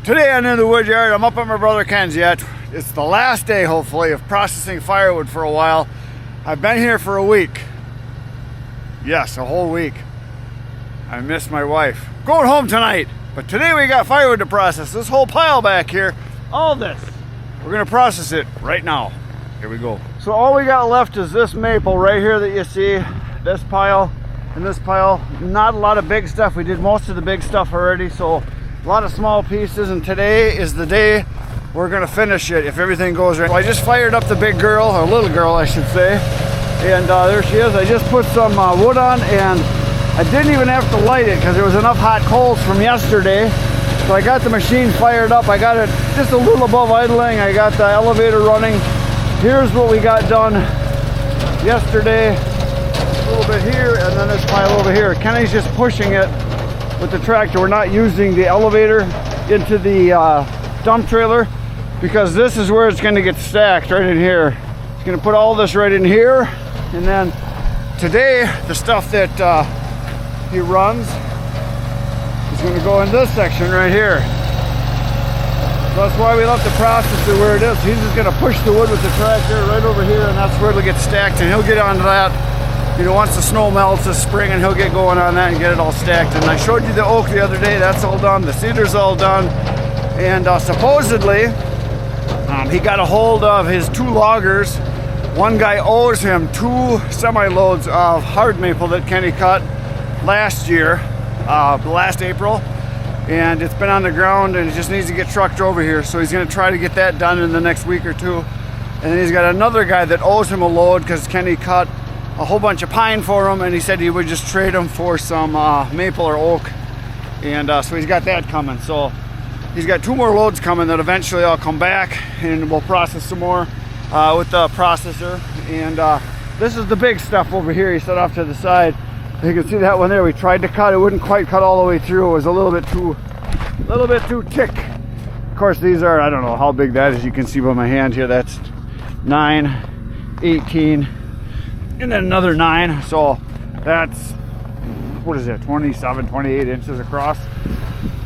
Today I'm in the wood yard. I'm up at my brother Ken's yet. It's the last day, hopefully, of processing firewood for a while. I've been here for a week. Yes, a whole week. I missed my wife. Going home tonight, but today we got firewood to process. This whole pile back here, all this. We're gonna process it right now. Here we go. So all we got left is this maple right here that you see, this pile and this pile. Not a lot of big stuff. We did most of the big stuff already, so a lot of small pieces, and today is the day we're gonna finish it if everything goes right. So I just fired up the big girl, or little girl I should say, and there she is. I just put some wood on, and I didn't even have to light it because there was enough hot coals from yesterday. So I got the machine fired up. I got it just a little above idling. I got the elevator running. Here's what we got done yesterday. A little bit here, and then this pile over here. Kenny's just pushing it with the tractor. We're not using the elevator into the dump trailer because this is where it's going to get stacked, right in here. It's going to put all this right in here, and then today the stuff that he runs is going to go in this section right here. So that's why we left the process to where it is. He's just going to push the wood with the tractor right over here, and that's where it'll get stacked, and he'll get onto that. You know, once the snow melts this spring, and he'll get going on that and get it all stacked. And I showed you the oak the other day. That's all done. The cedar's all done. And supposedly, he got a hold of his 2 loggers. One guy owes him 2 semi-loads of hard maple that Kenny cut last year, last April. And it's been on the ground, and it just needs to get trucked over here. So he's going to try to get that done in the next week or 2. And then he's got another guy that owes him a load because Kenny cut a whole bunch of pine for him, and he said he would just trade him for some maple or oak. And so he's got that coming. So he's got 2 more loads coming that eventually I'll come back and we'll process some more with the processor. And this is the big stuff over here. He set off to the side. You can see that one there. We tried to cut. It wouldn't quite cut all the way through. It was a little bit too thick. Of course, these are, I don't know how big that is. You can see by my hand here. That's 9, 18. And then another 9, so that's, what is it, 27, 28 inches across.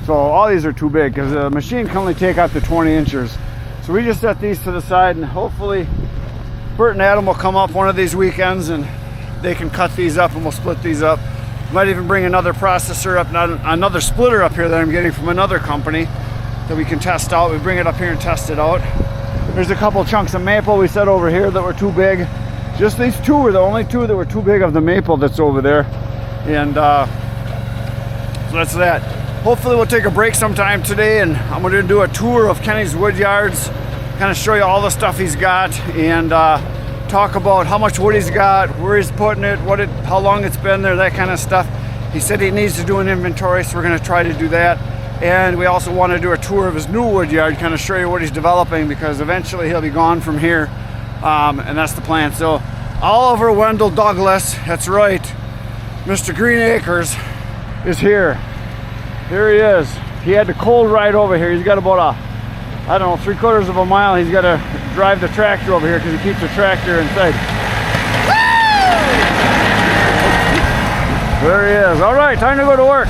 So all these are too big because the machine can only take out to 20 inches. So we just set these to the side, and hopefully Bert and Adam will come up one of these weekends and they can cut these up, and we'll split these up. Might even bring another processor up, another splitter up here that I'm getting from another company that we can test out. We bring it up here and test it out. There's a couple chunks of maple we set over here that were too big. Just these 2 were the only 2 that were too big of the maple that's over there. And so that's that. Hopefully we'll take a break sometime today, and I'm going to do a tour of Kenny's wood yards, kind of show you all the stuff he's got, and talk about how much wood he's got, where he's putting it, how long it's been there, that kind of stuff. He said he needs to do an inventory, so we're going to try to do that. And we also want to do a tour of his new wood yard, kind of show you what he's developing, because eventually he'll be gone from here. And that's the plan. So Oliver Wendell Douglas, that's right, Mr. Green Acres is here. Here he is. He had the cold ride over here. He's got about I don't know, 3/4 of a mile. He's got to drive the tractor over here because he keeps the tractor inside. Woo! There he is. All right, time to go to work.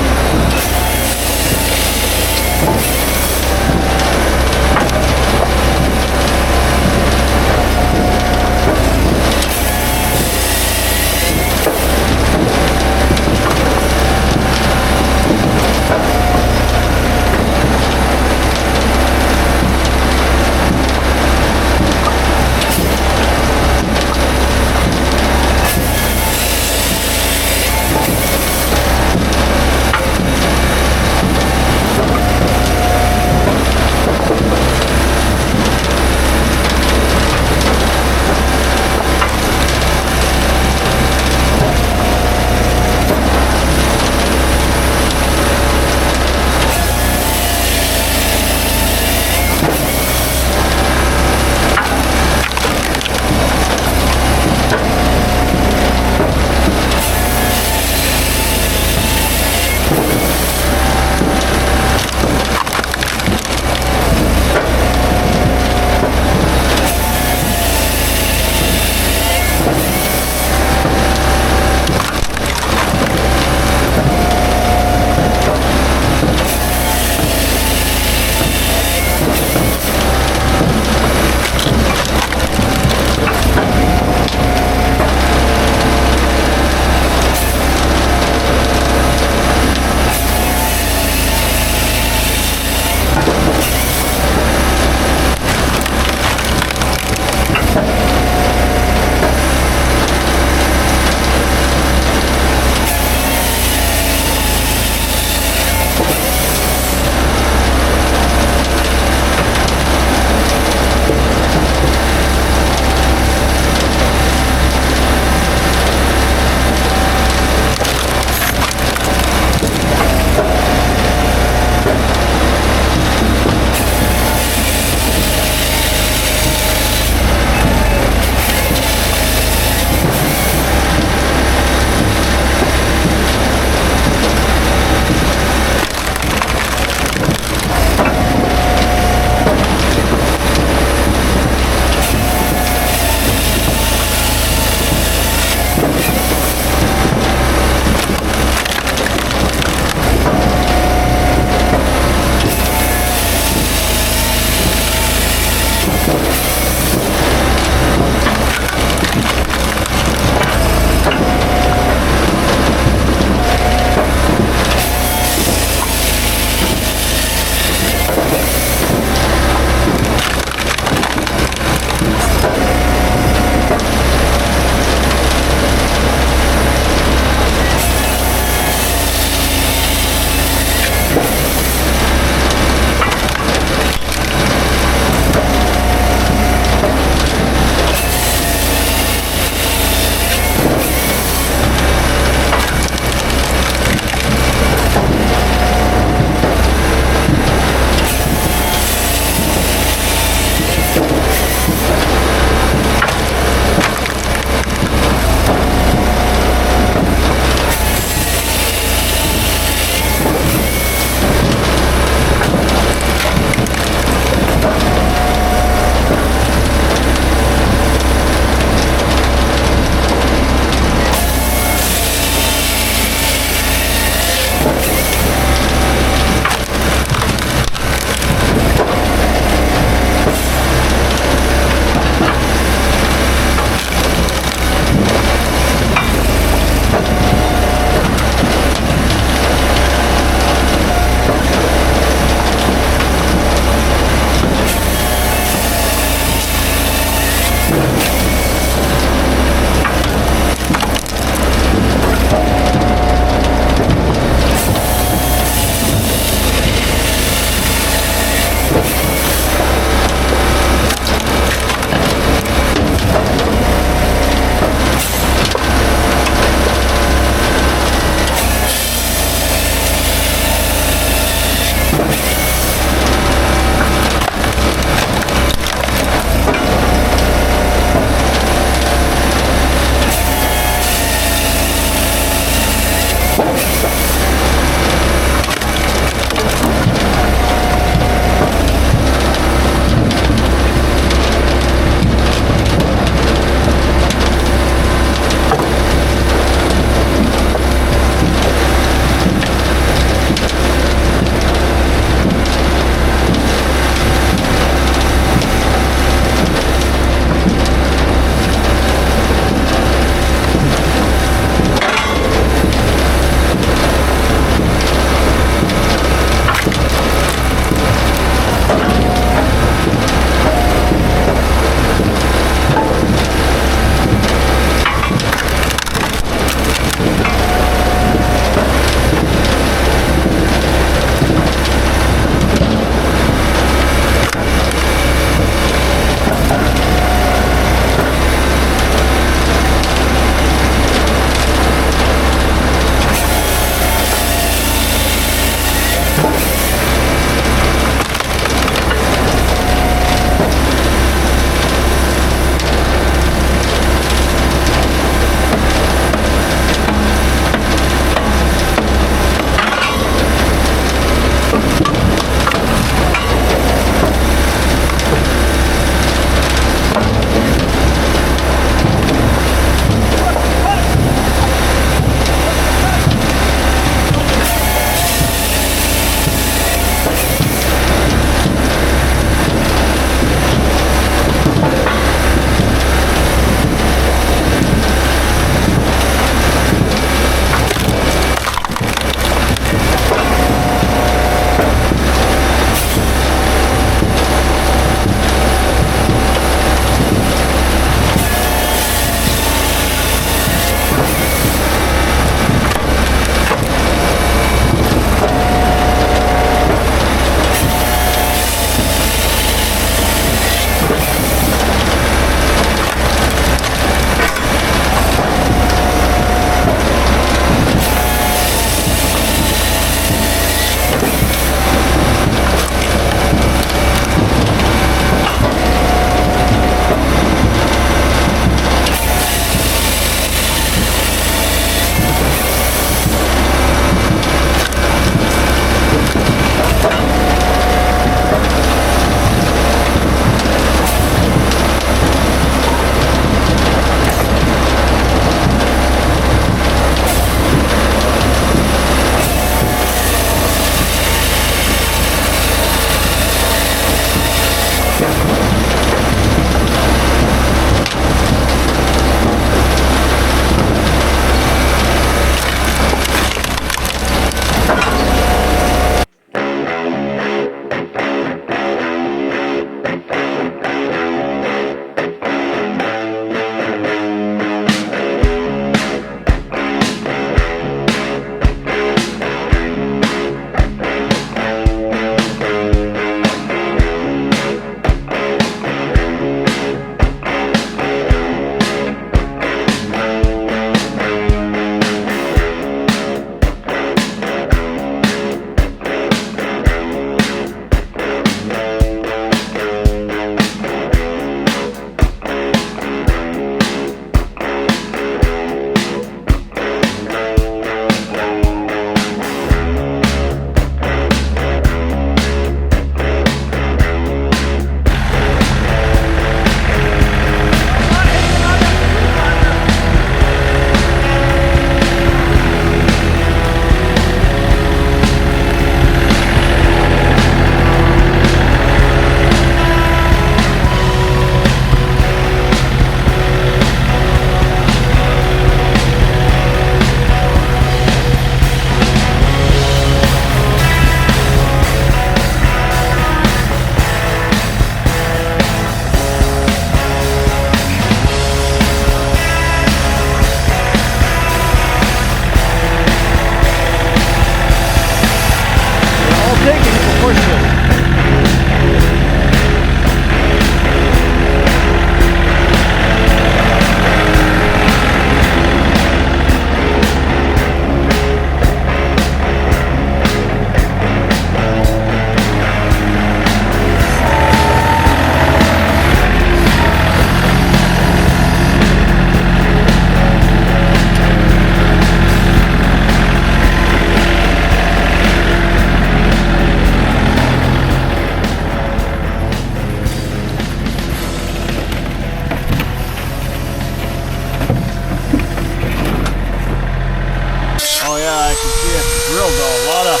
I can see it drilled a lot of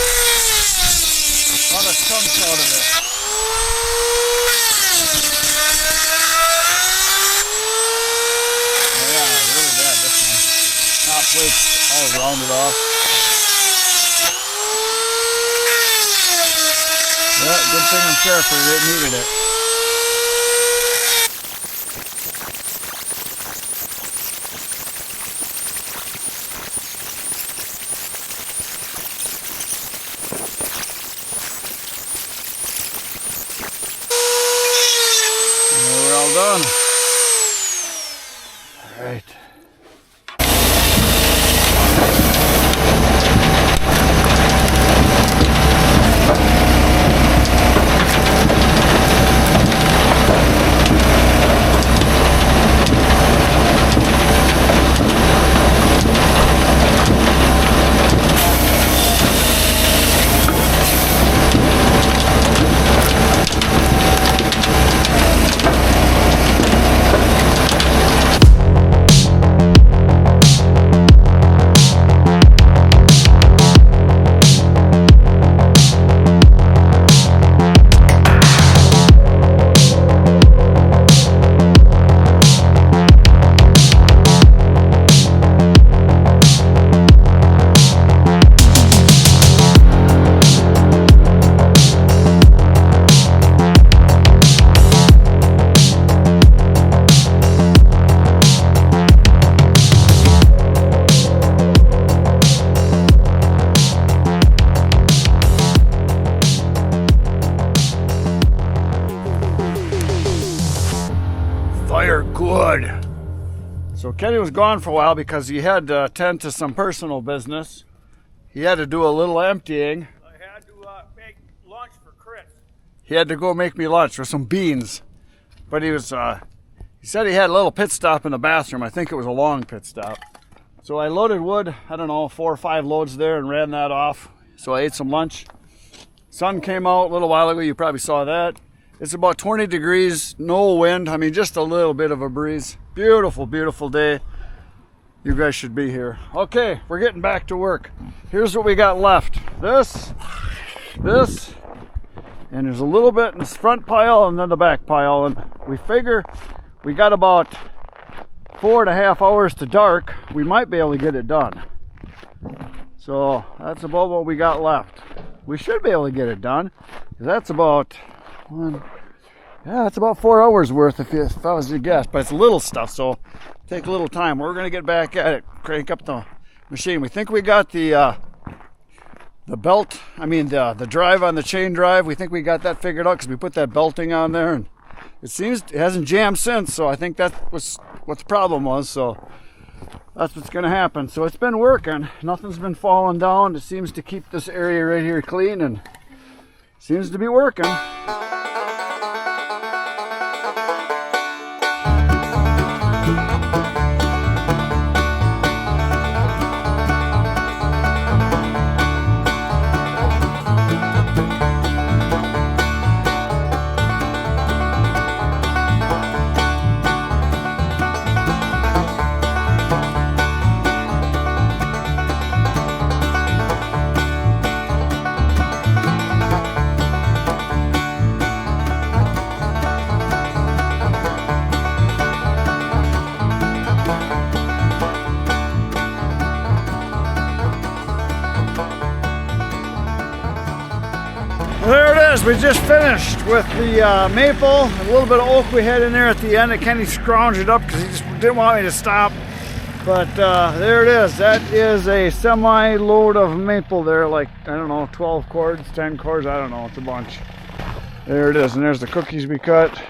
chunks out of it. Oh yeah, really bad this one. Top plates all rounded off. Yeah, good thing I'm careful, it needed it. We're all done. All right. Firewood. So Kenny was gone for a while because he had to attend to some personal business. He had to do a little emptying. I had to make lunch for Chris. He had to go make me lunch with some beans. But he said he had a little pit stop in the bathroom. I think it was a long pit stop. So I loaded wood, I don't know, 4 or 5 loads there and ran that off. So I ate some lunch. Sun came out a little while ago, you probably saw that. It's about 20 degrees, no wind. I mean, just a little bit of a breeze. Beautiful, beautiful day. You guys should be here. Okay, we're getting back to work. Here's what we got left. This, and there's a little bit in this front pile and then the back pile. And we figure we got about 4.5 hours to dark. We might be able to get it done. So that's about what we got left. We should be able to get it done. That's about that's about 4 hours worth if I was to guess, but it's little stuff, so take a little time. We're gonna get back at it, crank up the machine. We think we got the belt, the drive on the chain drive. We think we got that figured out because we put that belting on there, and it seems it hasn't jammed since, so I think that was what the problem was. So that's what's gonna happen. So it's been working, nothing's been falling down. It seems to keep this area right here clean and seems to be working. There it is, we just finished with the maple, a little bit of oak we had in there at the end. Kenny scrounged it up because he just didn't want me to stop. But there it is, that is a semi-load of maple there, like, I don't know, 12 cords, 10 cords, I don't know, it's a bunch. There it is, and there's the cookies we cut.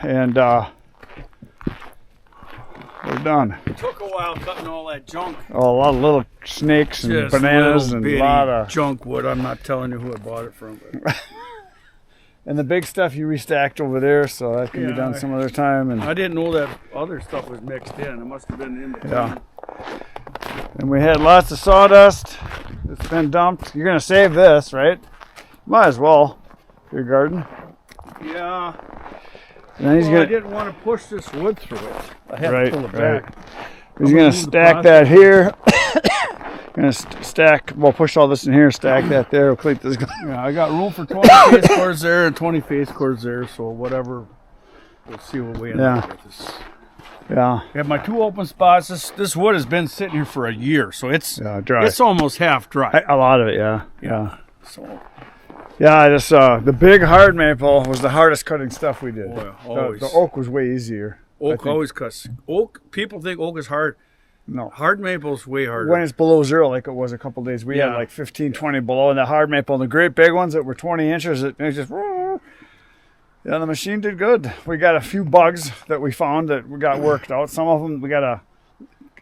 And we're done. It took a while cutting all that junk. Oh, a lot of little snakes and just bananas and a lot of junk wood. I'm not telling you who I bought it from. And the big stuff you restacked over there, so that can be done some other time. And I didn't know that other stuff was mixed in. It must have been in between. yeah. And we had lots of sawdust. It's been dumped. You're gonna save this, right? Might as well for your garden. Yeah. And then I didn't want to push this wood through it. I had to pull it back. He's going to stack that here. Going to stack, we'll push all this in here, stack that there. We'll clean this. Yeah, I got room for 20 face cords there and 20 face cords there, so whatever. We'll see what we end up with this. Yeah. I have my 2 open spots. This wood has been sitting here for a year, so it's dry. It's almost half dry. A lot of it, yeah. So. Yeah, this the big hard maple was the hardest cutting stuff we did. Oh, yeah, always. The oak was way easier. Oak always cuts. Oak, people think oak is hard. No. Hard maple's way harder. When it's below 0, like it was a couple days, we had like 15, 20 below, and the hard maple, and the great big ones that were 20 inches, it just, yeah, the machine did good. We got a few bugs that we found that we got worked out. Some of them, we got a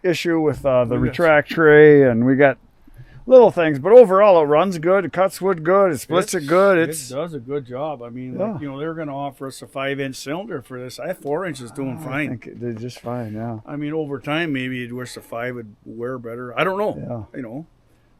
issue with the retract tray, and we got little things, but overall it runs good, it cuts wood good, it splits it good. It does a good job. I mean, like, you know, they're going to offer us a 5-inch cylinder for this. I have 4 inches doing fine. I think it did just fine, yeah. I mean, over time, maybe you'd wish the 5 would wear better. I don't know. Yeah. You know.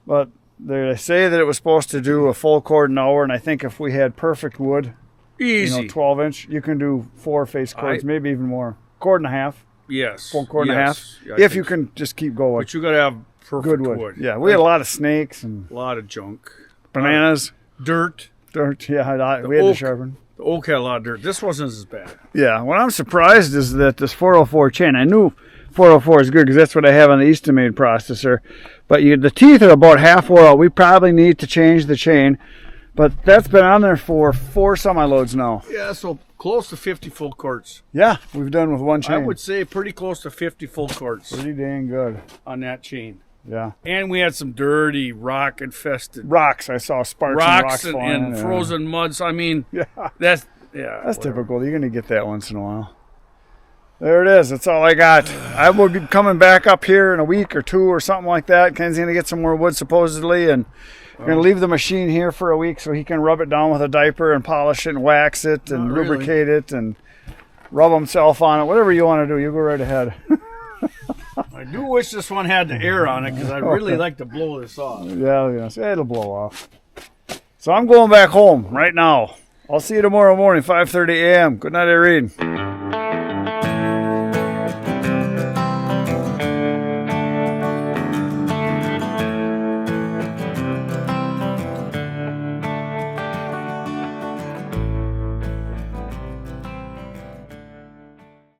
But they say that it was supposed to do a full cord an hour, and I think if we had perfect wood, easy, you know, 12-inch, you can do 4 face cords, maybe even more. Cord and a half. Yes. Full cord and a half. Yeah, if you can just keep going. But you got to have perfect good wood. Yeah, we had a lot of snakes and a lot of junk, bananas, dirt. Yeah, we had to sharpen. The oak had a lot of dirt. This wasn't as bad. Yeah, what I'm surprised is that this 404 chain. I knew 404 is good because that's what I have on the Eastimade processor. But the teeth are about half wore out. We probably need to change the chain. But that's been on there for 4 semi-loads now. Yeah, so close to 50 full cords. Yeah, we've done with one chain. I would say pretty close to 50 full cords. Pretty dang good. On that chain. Yeah. And we had some dirty, rock-infested. Rocks. I saw sparks and rocks flying. And frozen muds. I mean, that's typical. You're going to get that once in a while. There it is. That's all I got. I will be coming back up here in a week or 2 or something like that. Ken's going to get some more wood supposedly, and we're going to leave the machine here for a week so he can rub it down with a diaper and polish it and wax it and lubricate it and rub himself on it. Whatever you want to do, you go right ahead. I do wish this one had the air on it because I'd really like to blow this off. Yeah, it'll blow off. So I'm going back home right now. I'll see you tomorrow morning, 5:30 a.m. Good night, Irene.